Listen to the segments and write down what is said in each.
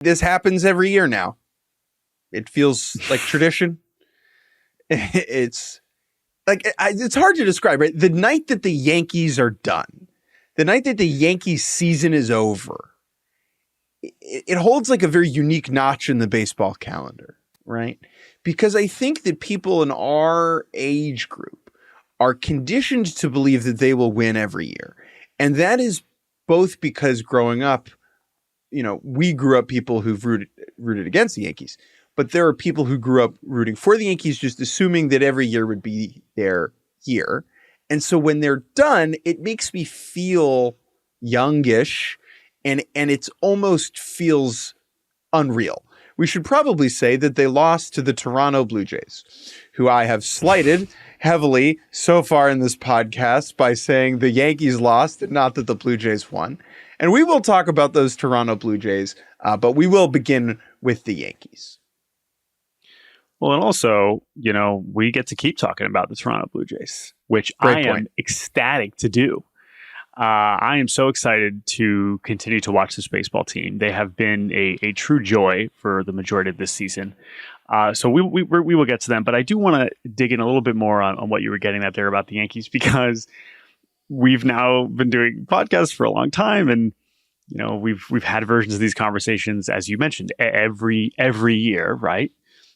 This happens every year now. It feels like tradition. It's like, it's hard to describe, right? The night that the Yankees are done, the night that the Yankees season is over, it holds like a very unique notch in the baseball calendar, right? Because I think that people in our age group are conditioned to believe that they will win every year. And that is both because growing up, we grew up people who've rooted against the Yankees, but there are people who grew up rooting for the Yankees, just assuming that every year would be their year. And so when they're done, it makes me feel youngish, and it almost feels unreal. We should probably say that they lost to the Toronto Blue Jays, who I have slighted heavily so far in this podcast by saying the Yankees lost and not that the Blue Jays won. And we will talk about those Toronto Blue Jays, but we will begin with the Yankees. Well, and also, we get to keep talking about the Toronto Blue Jays, which I am ecstatic to do. I am so excited to continue to watch this baseball team. They have been a true joy for the majority of this season. So we will get to them, but I do want to dig in a little bit more on what you were getting at there about the Yankees, because we've now been doing podcasts for a long time, and we've had versions of these conversations, as you mentioned, every year, right?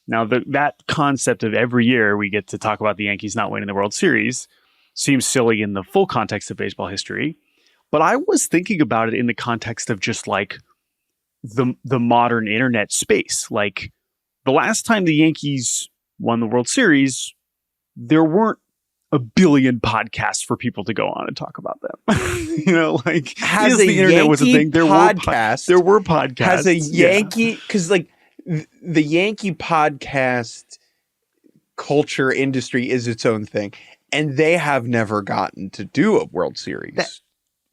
Now that concept of every year we get to talk about the Yankees not winning the World Series seems silly in the full context of baseball history, but I was thinking about it in the context of just like the modern internet space. Like, the last time the Yankees won the World Series, there weren't a billion podcasts for people to go on and talk about them. Has the internet was a thing. There were podcasts. Has a Yankee, because the Yankee podcast culture industry is its own thing, and they have never gotten to do a World Series.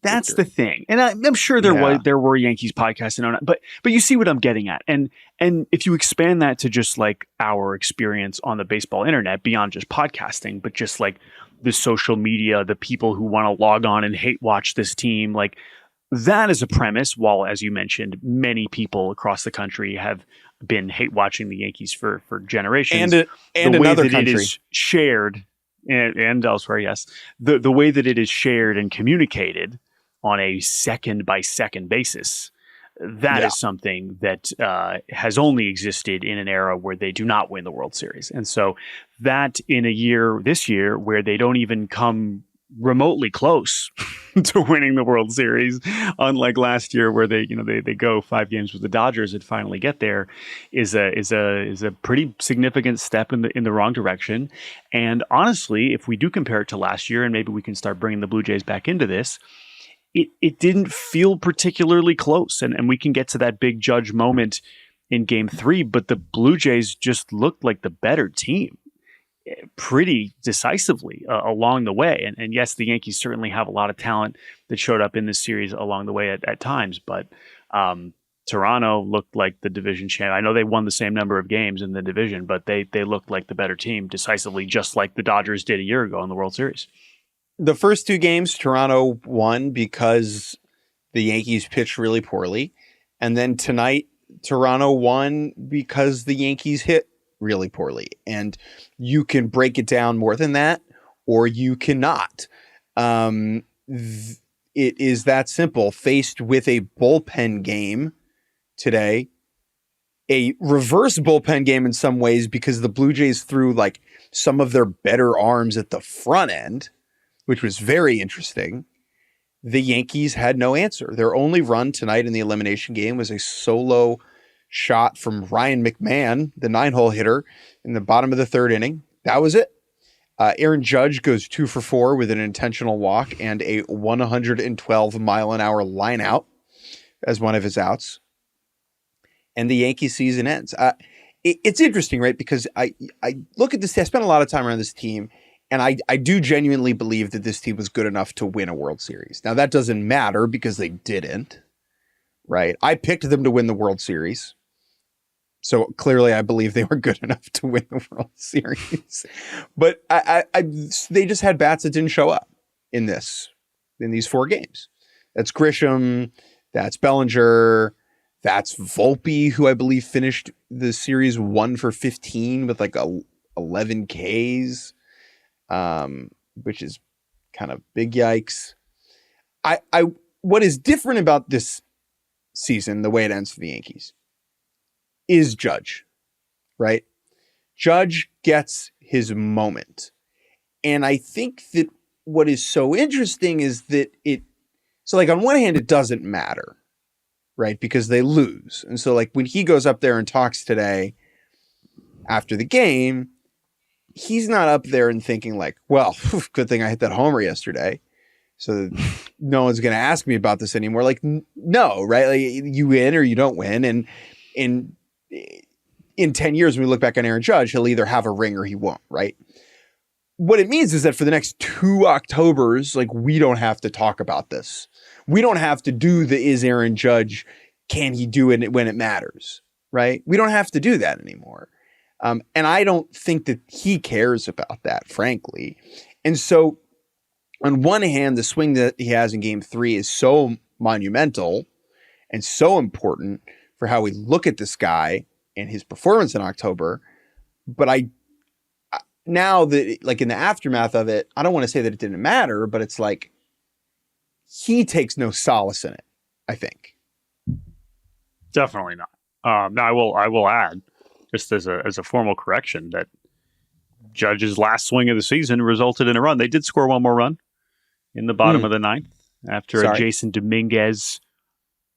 That's the thing, and I'm sure there were Yankees podcasts, but you see what I'm getting at, and if you expand that to just like our experience on the baseball internet beyond just podcasting, but just like the social media, the people who want to log on and hate watch this team, like that is a premise. While, as you mentioned, many people across the country have been hate watching the Yankees for generations, and the way another that country. It is shared and elsewhere, yes, the way that it is shared and communicated on a second by second basis, that is something that has only existed in an era where they do not win the World Series. And so that in this year, where they don't even come remotely close to winning the World Series, unlike last year where they go 5 games with the Dodgers and finally get there, is a pretty significant step in the wrong direction. And honestly, if we do compare it to last year, and maybe we can start bringing the Blue Jays back into this, it didn't feel particularly close. And we can get to that big Judge moment in Game 3, but the Blue Jays just looked like the better team pretty decisively along the way. And yes, the Yankees certainly have a lot of talent that showed up in this series along the way at times, but Toronto looked like the division champ. I know they won the same number of games in the division, but they looked like the better team decisively, just like the Dodgers did a year ago in the World Series. The first 2 games, Toronto won because the Yankees pitched really poorly. And then tonight, Toronto won because the Yankees hit really poorly. And you can break it down more than that, or you cannot. It is that simple. Faced with a bullpen game today, a reverse bullpen game in some ways, because the Blue Jays threw like some of their better arms at the front end, which was very interesting. The Yankees had no answer. Their only run tonight in the elimination game was a solo shot from Ryan McMahon, the 9-hole hitter, in the bottom of the 3rd inning. That was it. Aaron Judge goes 2 for 4 with an intentional walk and a 112-mile-an-hour line out as one of his outs. And the Yankee season ends. It's interesting, right? Because I look at this. I spent a lot of time around this team, and I do genuinely believe that this team was good enough to win a World Series. Now, that doesn't matter because they didn't, right? I picked them to win the World Series. So clearly I believe they were good enough to win the World Series. But they just had bats that didn't show up in these 4 games. That's Grisham, that's Bellinger, That's Volpe, who I believe finished the series 1 for 15 with like 11 Ks, which is kind of big yikes. What is different about this season, the way it ends for the Yankees, is Judge, right? Judge gets his moment. And I think that what is so interesting is that so like on one hand, it doesn't matter, right? Because they lose. And so like when he goes up there and talks today after the game, he's not up there and thinking like, well, good thing I hit that homer yesterday, so no one's going to ask me about this anymore. Like, no, right? Like you win or you don't win. And in 10 years, when we look back on Aaron Judge, he'll either have a ring or he won't, right? What it means is that for the next 2 Octobers, like we don't have to talk about this. We don't have to do the is Aaron Judge, can he do it when it matters, right? We don't have to do that anymore. And I don't think that he cares about that, frankly. And so on one hand, the swing that he has in game 3 is so monumental and so important for how we look at this guy and his performance in October. But now that like in the aftermath of it, I don't want to say that it didn't matter, but it's like he takes no solace in it, I think. Definitely not. Now I will add, just as a formal correction, that Judge's last swing of the season resulted in a run. They did score one more run in the bottom of the 9th after a Jason Dominguez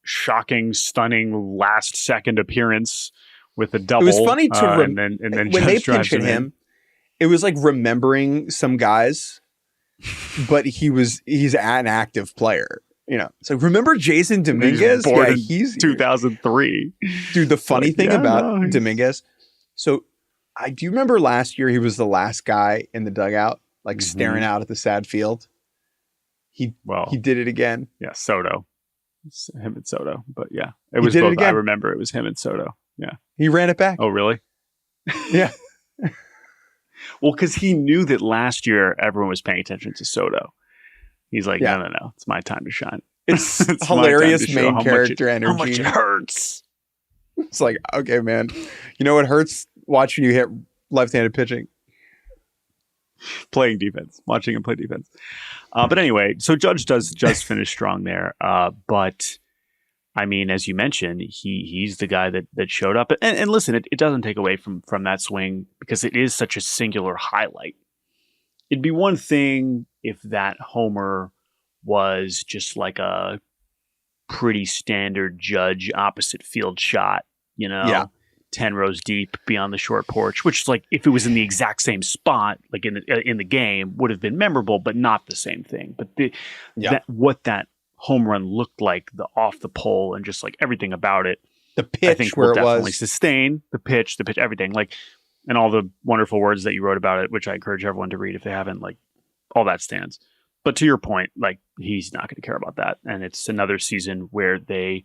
shocking, stunning last second appearance with a double. It was funny to and then when Judge they drives pinch him. It was like remembering some guys, but he's an active player. You know, so remember Jason Dominguez? He's 2003. Dude, the funny thing about Dominguez. So do you remember last year he was the last guy in the dugout, like staring out at the sad field? He did it again. Yeah, Soto. It's him and Soto. But yeah, it was both. I remember it was him and Soto. Yeah. He ran it back. Oh, really? Yeah. Well, because he knew that last year everyone was paying attention to Soto. He's like, no, it's my time to shine. It's hilarious main character energy. How much it hurts. It's like, okay, man. You know what hurts? Watching you hit left-handed pitching. Playing defense. Watching him play defense. But anyway, so Judge does just finish strong there. But I mean, as you mentioned, he's the guy that showed up. And listen, it doesn't take away from that swing because it is such a singular highlight. It'd be one thing if that homer was just like a pretty standard Judge opposite field shot, 10 rows deep beyond the short porch, which is like if it was in the exact same spot, like in the game, would have been memorable, but not the same thing. But what that home run looked like, the off the pole and just like everything about it, the pitch, I think will definitely sustain the pitch, everything, like, and all the wonderful words that you wrote about it, which I encourage everyone to read if they haven't, like all that stands. But to your point, like he's not going to care about that. And it's another season where they,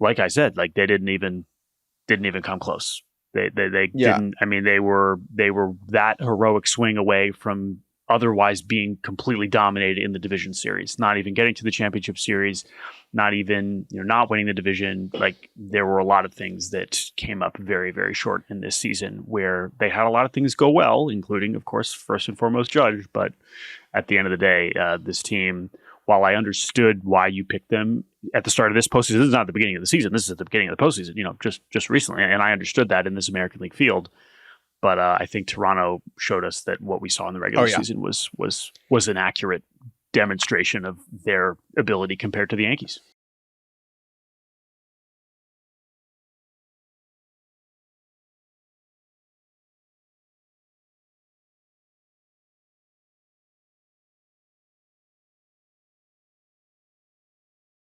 like I said, like they didn't even come close. They didn't. I mean, they were that heroic swing away from otherwise being completely dominated in the division series, not even getting to the championship series, not even, not winning the division. Like there were a lot of things that came up very, very short in this season where they had a lot of things go well, including, of course, first and foremost Judge. But at the end of the day, this team, while I understood why you picked them at the start of this postseason, this is not the beginning of the season. This is at the beginning of the postseason, just recently. And I understood that in this American League field. But I think Toronto showed us that what we saw in the regular season was an accurate demonstration of their ability compared to the Yankees.